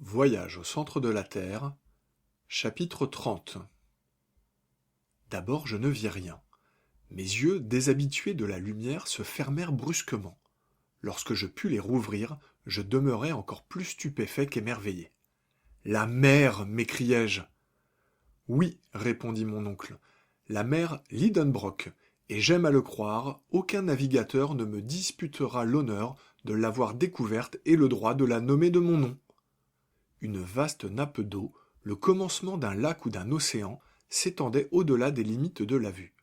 Voyage au centre de la Terre, chapitre 30. D'abord je ne vis rien. Mes yeux, déshabitués de la lumière, se fermèrent brusquement. Lorsque je pus les rouvrir, je demeurai encore plus stupéfait qu'émerveillé. La mer, m'écriai-je. Oui, répondit mon oncle, la mer Lidenbrock, et j'aime à le croire, aucun navigateur ne me disputera l'honneur de l'avoir découverte et le droit de la nommer de mon nom. Une vaste nappe d'eau, le commencement d'un lac ou d'un océan, s'étendait au-delà des limites de la vue.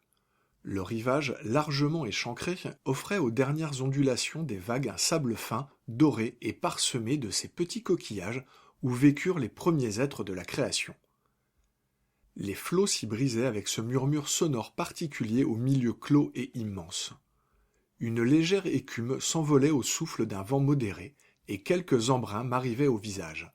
Le rivage largement échancré offrait aux dernières ondulations des vagues un sable fin, doré et parsemé de ces petits coquillages où vécurent les premiers êtres de la création. Les flots s'y brisaient avec ce murmure sonore particulier au milieu clos et immense. Une légère écume s'envolait au souffle d'un vent modéré, et quelques embruns m'arrivaient au visage.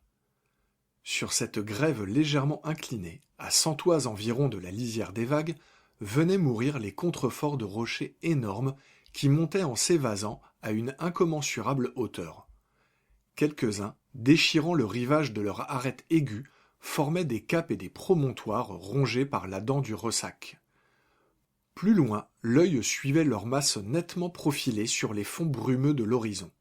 Sur cette grève légèrement inclinée, à 100 toises environ de la lisière des vagues, venaient mourir les contreforts de rochers énormes qui montaient en s'évasant à une incommensurable hauteur. Quelques-uns, déchirant le rivage de leur arête aiguë, formaient des caps et des promontoires rongés par la dent du ressac. Plus loin, l'œil suivait leur masse nettement profilée sur les fonds brumeux de l'horizon.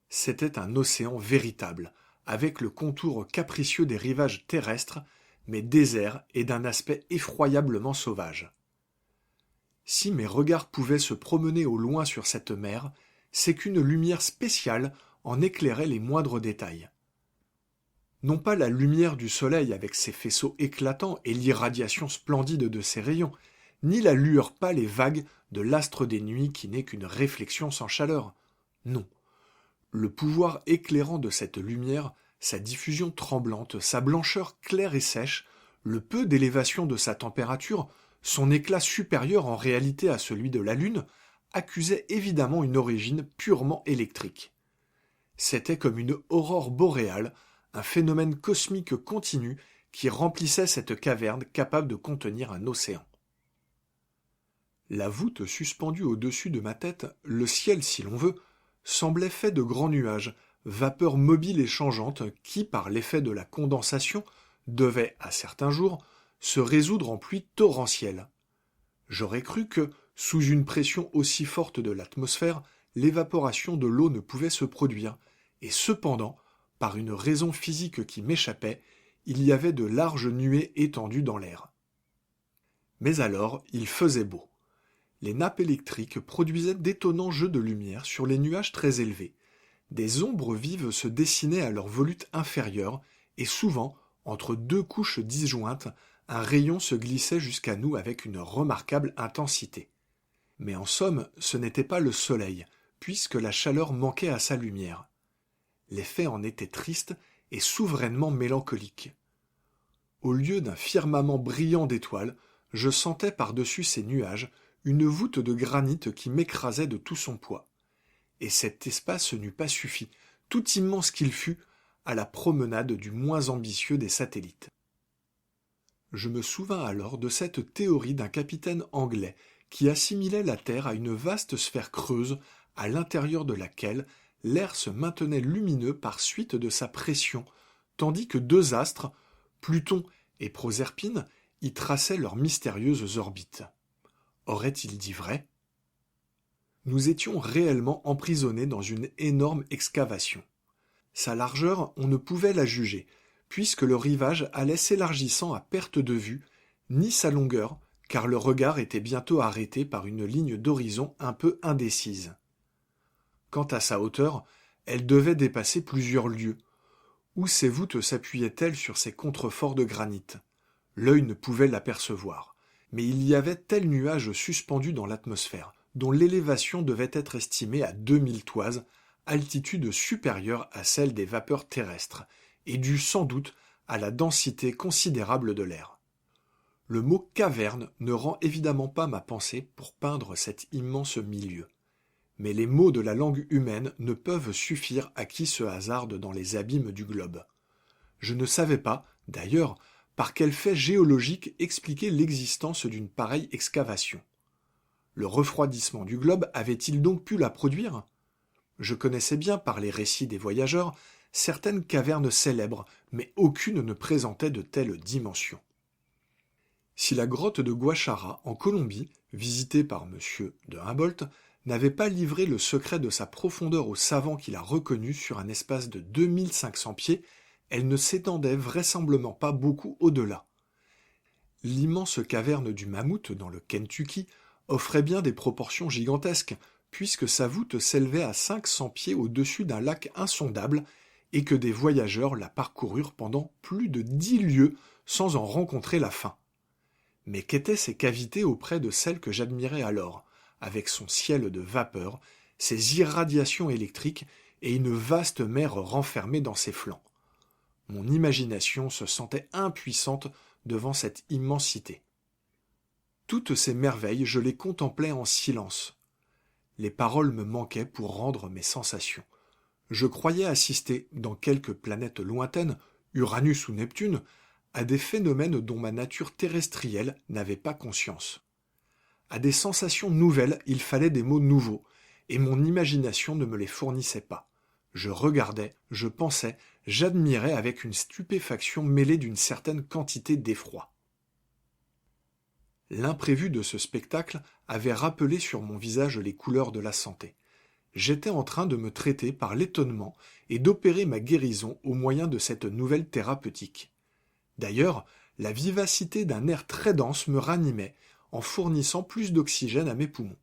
C'était un océan véritable, avec le contour capricieux des rivages terrestres, mais désert et d'un aspect effroyablement sauvage. Si mes regards pouvaient se promener au loin sur cette mer, c'est qu'une lumière spéciale en éclairait les moindres détails. Non pas la lumière du soleil avec ses faisceaux éclatants et l'irradiation splendide de ses rayons, ni la lueur pâle et vague de l'astre des nuits qui n'est qu'une réflexion sans chaleur. Non. Le pouvoir éclairant de cette lumière, sa diffusion tremblante, sa blancheur claire et sèche, le peu d'élévation de sa température, son éclat supérieur en réalité à celui de la Lune, accusaient évidemment une origine purement électrique. C'était comme une aurore boréale, un phénomène cosmique continu qui remplissait cette caverne capable de contenir un océan. La voûte suspendue au-dessus de ma tête, le ciel si l'on veut, semblait fait de grands nuages, vapeurs mobiles et changeantes qui, par l'effet de la condensation, devaient, à certains jours, se résoudre en pluie torrentielle. J'aurais cru que, sous une pression aussi forte de l'atmosphère, l'évaporation de l'eau ne pouvait se produire, et cependant, par une raison physique qui m'échappait, il y avait de larges nuées étendues dans l'air. Mais alors, il faisait beau. Les nappes électriques produisaient d'étonnants jeux de lumière sur les nuages très élevés. Des ombres vives se dessinaient à leur volute inférieure, et souvent, entre deux couches disjointes, un rayon se glissait jusqu'à nous avec une remarquable intensité. Mais en somme, ce n'était pas le soleil, puisque la chaleur manquait à sa lumière. L'effet en était triste et souverainement mélancolique. Au lieu d'un firmament brillant d'étoiles, je sentais par-dessus ces nuages une voûte de granit qui m'écrasait de tout son poids. Et cet espace n'eût pas suffi, tout immense qu'il fût, à la promenade du moins ambitieux des satellites. Je me souvins alors de cette théorie d'un capitaine anglais qui assimilait la Terre à une vaste sphère creuse à l'intérieur de laquelle l'air se maintenait lumineux par suite de sa pression, tandis que deux astres, Pluton et Proserpine, y traçaient leurs mystérieuses orbites. Aurait-il dit vrai ? Nous étions réellement emprisonnés dans une énorme excavation. Sa largeur, on ne pouvait la juger, puisque le rivage allait s'élargissant à perte de vue, ni sa longueur, car le regard était bientôt arrêté par une ligne d'horizon un peu indécise. Quant à sa hauteur, elle devait dépasser plusieurs lieues. Où ces voûtes s'appuyaient-elles sur ces contreforts de granit ? L'œil ne pouvait l'apercevoir, mais il y avait tels nuages suspendus dans l'atmosphère, dont l'élévation devait être estimée à 2000 toises, altitude supérieure à celle des vapeurs terrestres, et due sans doute à la densité considérable de l'air. Le mot caverne ne rend évidemment pas ma pensée pour peindre cet immense milieu. Mais les mots de la langue humaine ne peuvent suffire à qui se hasarde dans les abîmes du globe. Je ne savais pas, d'ailleurs, par quel fait géologique expliquer l'existence d'une pareille excavation. Le refroidissement du globe avait-il donc pu la produire ? Je connaissais bien, par les récits des voyageurs, certaines cavernes célèbres, mais aucune ne présentait de telles dimensions. Si la grotte de Guachara, en Colombie, visitée par M. de Humboldt, n'avait pas livré le secret de sa profondeur aux savants qui l'a reconnue sur un espace de 2500 pieds, elle ne s'étendait vraisemblablement pas beaucoup au-delà. L'immense caverne du Mammouth, dans le Kentucky, offrait bien des proportions gigantesques, puisque sa voûte s'élevait à 500 pieds au-dessus d'un lac insondable, et que des voyageurs la parcoururent pendant plus de 10 lieues sans en rencontrer la fin. Mais qu'étaient ces cavités auprès de celles que j'admirais alors, avec son ciel de vapeur, ses irradiations électriques et une vaste mer renfermée dans ses flancs. Mon imagination se sentait impuissante devant cette immensité. Toutes ces merveilles, je les contemplais en silence. Les paroles me manquaient pour rendre mes sensations. Je croyais assister, dans quelques planètes lointaines, Uranus ou Neptune, à des phénomènes dont ma nature terrestrielle n'avait pas conscience. À des sensations nouvelles, il fallait des mots nouveaux, et mon imagination ne me les fournissait pas. Je regardais, je pensais, j'admirais avec une stupéfaction mêlée d'une certaine quantité d'effroi. L'imprévu de ce spectacle avait rappelé sur mon visage les couleurs de la santé. J'étais en train de me traiter par l'étonnement et d'opérer ma guérison au moyen de cette nouvelle thérapeutique. D'ailleurs, la vivacité d'un air très dense me ranimait en fournissant plus d'oxygène à mes poumons.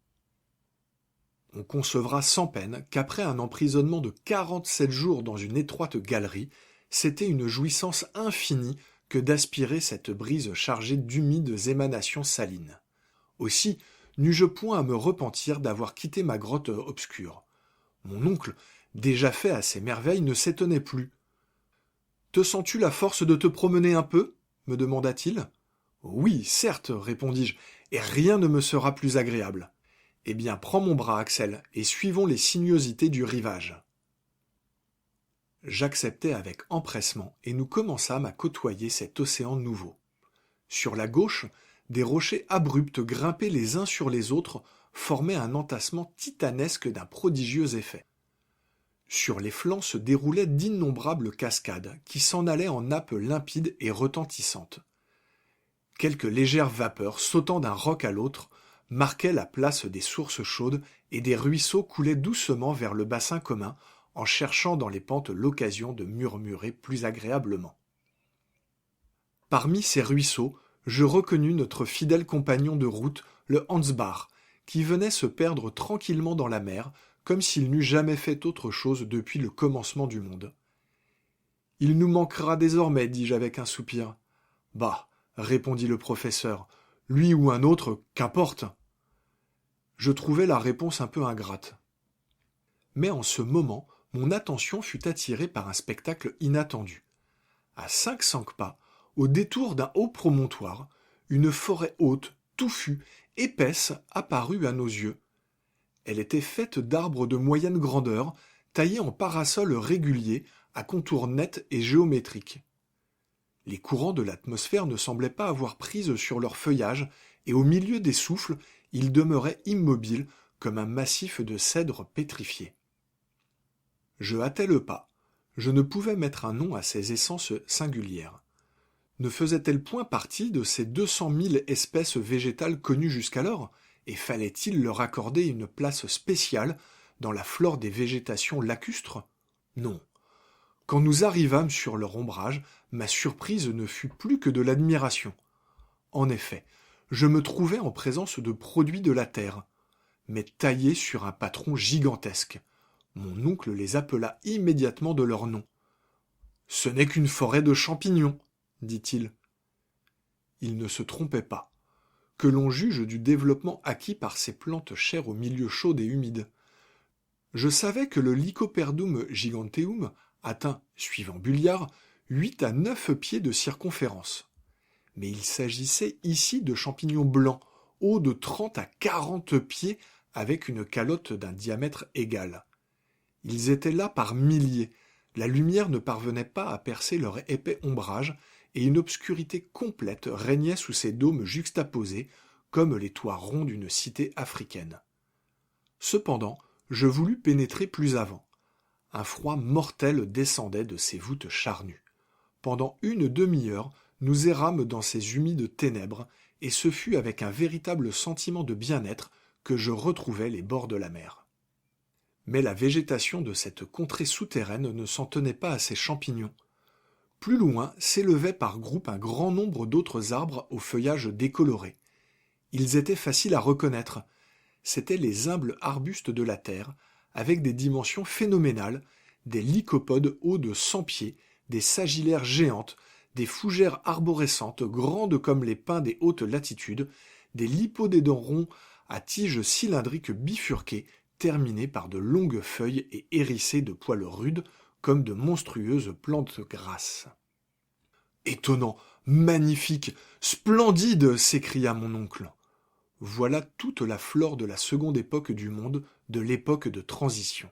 On concevra sans peine qu'après un emprisonnement de 47 jours dans une étroite galerie, c'était une jouissance infinie que d'aspirer cette brise chargée d'humides émanations salines. Aussi, n'eus-je point à me repentir d'avoir quitté ma grotte obscure. Mon oncle, déjà fait à ces merveilles, ne s'étonnait plus. « Te sens-tu la force de te promener un peu » me demanda-t-il. « Oui, certes, répondis-je, et rien ne me sera plus agréable. » Eh bien, prends mon bras, Axel, et suivons les sinuosités du rivage. J'acceptai avec empressement, et nous commençâmes à côtoyer cet océan nouveau. Sur la gauche, des rochers abrupts grimpés les uns sur les autres formaient un entassement titanesque d'un prodigieux effet. Sur les flancs se déroulaient d'innombrables cascades qui s'en allaient en nappes limpides et retentissantes. Quelques légères vapeurs sautant d'un roc à l'autre marquaient la place des sources chaudes et des ruisseaux coulaient doucement vers le bassin commun en cherchant dans les pentes l'occasion de murmurer plus agréablement. Parmi ces ruisseaux, je reconnus notre fidèle compagnon de route, le Hansbach, qui venait se perdre tranquillement dans la mer, comme s'il n'eût jamais fait autre chose depuis le commencement du monde. « Il nous manquera désormais, dis-je avec un soupir. »« Bah, répondit le professeur, lui ou un autre, qu'importe. » Je trouvai la réponse un peu ingrate. Mais en ce moment, mon attention fut attirée par un spectacle inattendu. À 500 pas, au détour d'un haut promontoire, une forêt haute, touffue, épaisse apparut à nos yeux. Elle était faite d'arbres de moyenne grandeur, taillés en parasols réguliers, à contours nets et géométriques. Les courants de l'atmosphère ne semblaient pas avoir prise sur leur feuillage, et au milieu des souffles, ils demeuraient immobiles comme un massif de cèdres pétrifiés. Je hâtai le pas. Je ne pouvais mettre un nom à ces essences singulières. Ne faisait-elle point partie de ces 200 000 espèces végétales connues jusqu'alors, et fallait-il leur accorder une place spéciale dans la flore des végétations lacustres? Non. Quand nous arrivâmes sur leur ombrage, ma surprise ne fut plus que de l'admiration. En effet, je me trouvais en présence de produits de la terre, mais taillés sur un patron gigantesque. Mon oncle les appela immédiatement de leur nom. « Ce n'est qu'une forêt de champignons, » dit-il. Il ne se trompait pas. Que l'on juge du développement acquis par ces plantes chères aux milieux chauds et humides. Je savais que le Lycoperdum giganteum atteint, suivant Bulliard, 8 à 9 pieds de circonférence. Mais il s'agissait ici de champignons blancs, hauts de 30 à 40 pieds, avec une calotte d'un diamètre égal. Ils étaient là par milliers, la lumière ne parvenait pas à percer leur épais ombrage, et une obscurité complète régnait sous ces dômes juxtaposés, comme les toits ronds d'une cité africaine. Cependant, je voulus pénétrer plus avant. Un froid mortel descendait de ces voûtes charnues. Pendant une demi-heure, nous errâmes dans ces humides ténèbres, et ce fut avec un véritable sentiment de bien-être que je retrouvai les bords de la mer. Mais la végétation de cette contrée souterraine ne s'en tenait pas à ces champignons. Plus loin s'élevait par groupes un grand nombre d'autres arbres au feuillage décoloré. Ils étaient faciles à reconnaître. C'étaient les humbles arbustes de la terre, avec des dimensions phénoménales, des lycopodes hauts de 100 pieds, des sagillaires géantes, des fougères arborescentes grandes comme les pins des hautes latitudes, des lipodédons ronds à tiges cylindriques bifurquées, terminées par de longues feuilles et hérissées de poils rudes comme de monstrueuses plantes grasses. « Étonnant, magnifique, splendide !» s'écria mon oncle. Voilà toute la flore de la seconde époque du monde, de l'époque de transition.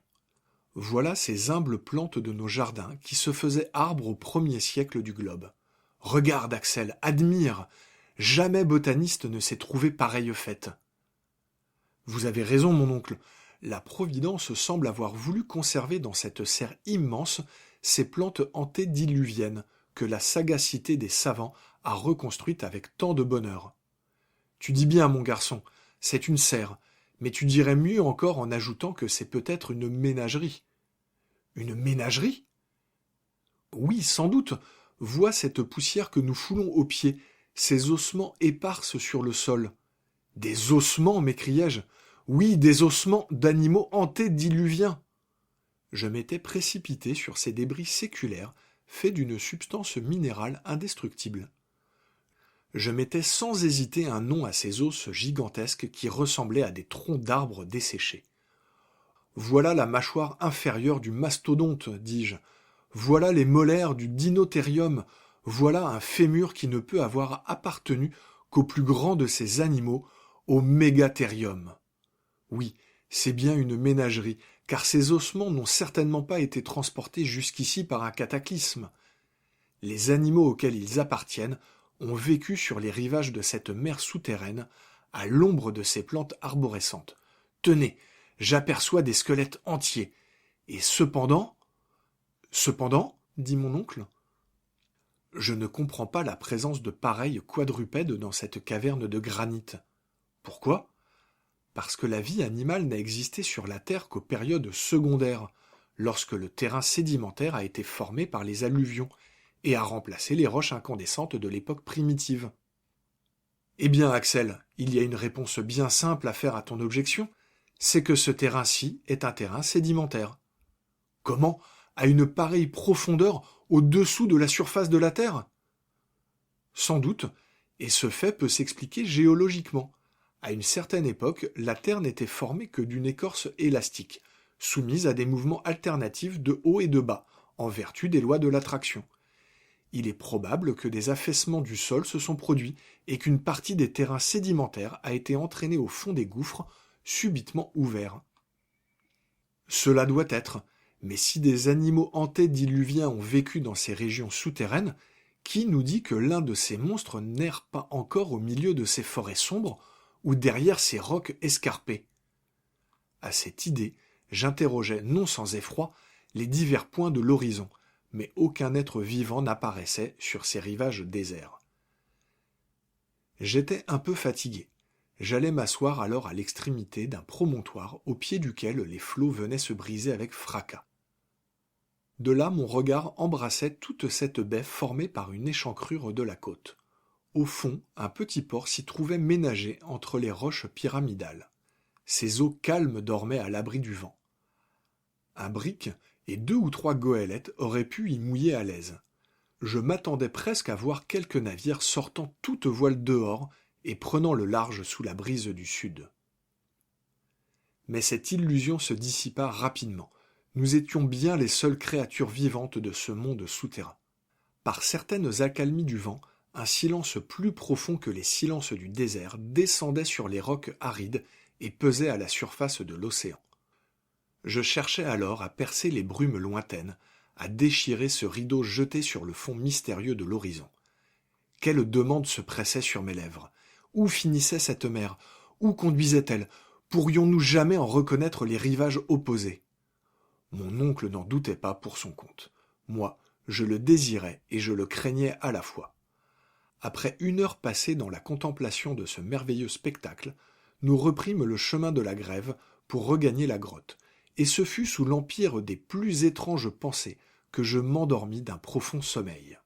Voilà ces humbles plantes de nos jardins qui se faisaient arbres au premier siècle du globe. Regarde, Axel, admire. Jamais botaniste ne s'est trouvé pareille fête. Vous avez raison, mon oncle. La Providence semble avoir voulu conserver dans cette serre immense ces plantes antédiluviennes que la sagacité des savants a reconstruites avec tant de bonheur. Tu dis bien, mon garçon, c'est une serre, mais tu dirais mieux encore en ajoutant que c'est peut-être une ménagerie. Une ménagerie ? Oui, sans doute. Vois cette poussière que nous foulons aux pieds, ces ossements éparses sur le sol. Des ossements, m'écriai-je. Oui, des ossements d'animaux antédiluviens. Je m'étais précipité sur ces débris séculaires, faits d'une substance minérale indestructible. Je mettais sans hésiter un nom à ces os gigantesques qui ressemblaient à des troncs d'arbres desséchés. Voilà la mâchoire inférieure du mastodonte, dis-je. Voilà les molaires du dinothérium. Voilà un fémur qui ne peut avoir appartenu qu'au plus grand de ces animaux, au mégathérium. Oui, c'est bien une ménagerie, car ces ossements n'ont certainement pas été transportés jusqu'ici par un cataclysme. Les animaux auxquels ils appartiennent ont vécu sur les rivages de cette mer souterraine, à l'ombre de ces plantes arborescentes. Tenez, j'aperçois des squelettes entiers. Et cependant... Cependant, dit mon oncle, je ne comprends pas la présence de pareils quadrupèdes dans cette caverne de granit. Pourquoi ? Parce que la vie animale n'a existé sur la Terre qu'aux périodes secondaires, lorsque le terrain sédimentaire a été formé par les alluvions et a remplacé les roches incandescentes de l'époque primitive. Eh bien, Axel, il y a une réponse bien simple à faire à ton objection, c'est que ce terrain-ci est un terrain sédimentaire. Comment ? À une pareille profondeur au-dessous de la surface de la Terre ? Sans doute, et ce fait peut s'expliquer géologiquement. À une certaine époque, la Terre n'était formée que d'une écorce élastique, soumise à des mouvements alternatifs de haut et de bas, en vertu des lois de l'attraction. Il est probable que des affaissements du sol se sont produits et qu'une partie des terrains sédimentaires a été entraînée au fond des gouffres, subitement ouverts. Cela doit être, mais si des animaux antédiluviens ont vécu dans ces régions souterraines, qui nous dit que l'un de ces monstres n'erre pas encore au milieu de ces forêts sombres ou derrière ces rocs escarpés ? À cette idée, j'interrogeais, non sans effroi, les divers points de l'horizon, mais aucun être vivant n'apparaissait sur ces rivages déserts. J'étais un peu fatigué. J'allais m'asseoir alors à l'extrémité d'un promontoire au pied duquel les flots venaient se briser avec fracas. De là, mon regard embrassait toute cette baie formée par une échancrure de la côte. Au fond, un petit port s'y trouvait ménagé entre les roches pyramidales. Ses eaux calmes dormaient à l'abri du vent. Un brick et 2 ou 3 goélettes auraient pu y mouiller à l'aise. Je m'attendais presque à voir quelques navires sortant toute voile dehors et prenant le large sous la brise du sud. Mais cette illusion se dissipa rapidement. Nous étions bien les seules créatures vivantes de ce monde souterrain. Par certaines accalmies du vent, un silence plus profond que les silences du désert descendait sur les rocs arides et pesait à la surface de l'océan. Je cherchais alors à percer les brumes lointaines, à déchirer ce rideau jeté sur le fond mystérieux de l'horizon. Quelle demande se pressait sur mes lèvres ? Où finissait cette mer ? Où conduisait-elle ? Pourrions-nous jamais en reconnaître les rivages opposés ? Mon oncle n'en doutait pas pour son compte. Moi, je le désirais et je le craignais à la fois. Après 1 heure passée dans la contemplation de ce merveilleux spectacle, nous reprîmes le chemin de la grève pour regagner la grotte, et ce fut sous l'empire des plus étranges pensées que je m'endormis d'un profond sommeil.